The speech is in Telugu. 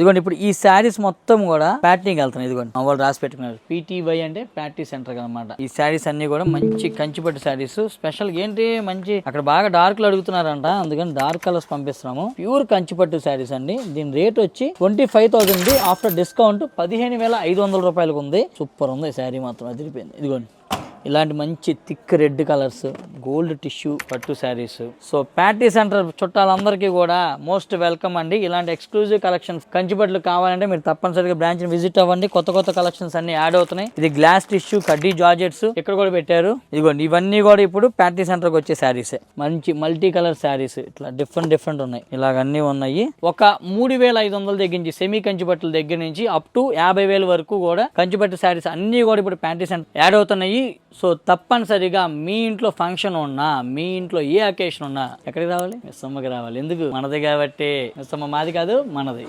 ఇదిగోండి ఇప్పుడు ఈ శారీస్ మొత్తం కూడా ప్యాటర్నింగ్ వెళ్తున్నాయి. ఇదిగోండి వాళ్ళు రాసి పెట్టుకున్నారు PTY అంటే ప్యాటీ సెంటర్ అనమాట. ఈ శారీస్ అన్ని కూడా మంచి కంచిపట్టు శారీస్. స్పెషల్ ఏంటి మంచి అక్కడ బాగా డార్క్ లో అడుగుతున్నారంట, అందుకని డార్క్ కలర్స్ పంపిస్తున్నాము. ప్యూర్ కంచిపట్టు శారీస్ అండి. దీని రేట్ వచ్చి 25,000 ఆఫ్టర్ డిస్కౌంట్ 15,500 రూపాయలకు ఉంది. సూపర్ ఉంది శారీ మాత్రం అదిరిపోయింది. ఇదిగోండి ఇలాంటి మంచి thick red colours gold tissue పట్టు శారీస్. సో ప్యాటీ సెంటర్ చుట్టాలందరికీ కూడా మోస్ట్ వెల్కమ్ అండి. ఇలాంటి ఎక్స్క్లూజివ్ కలెక్షన్స్ కంచిపట్లు కావాలంటే మీరు తప్పనిసరిగా బ్రాంచ్ ని విజిట్ అవ్వండి. కొత్త కొత్త కలెక్షన్స్ అన్ని యాడ్ అవుతున్నాయి. ఇది గ్లాస్ టిష్యూ కడ్డీ జార్జెట్స్ ఇక్కడ కూడా పెట్టారు. ఇదిగోండి ఇవన్నీ కూడా ఇప్పుడు ప్యాటీ సెంటర్ కి వచ్చే శారీస్. మంచి మల్టీ కలర్ శారీస్ ఇట్లా డిఫరెంట్ ఉన్నాయి. ఇలాగన్నీ ఉన్నాయి. ఒక 3,500 దగ్గర నుంచి సెమీ కంచిపట్టుల దగ్గర నుంచి అప్ టు 50,000 వరకు కూడా కంచిపట్టు శారీస్ అన్ని కూడా ఇప్పుడు ప్యాటీ సెంటర్ యాడ్ అవుతున్నాయి. సో తప్పనిసరిగా మీ ఇంట్లో ఫంక్షన్ ఉన్నా, మీ ఇంట్లో ఏ అకేషన్ ఉన్నా ఎక్కడికి రావాలి? మిస్సమ్మకి రావాలి. ఎందుకు? మనది కాబట్టి. మిస్సమ్మ మాది కాదు, మనది.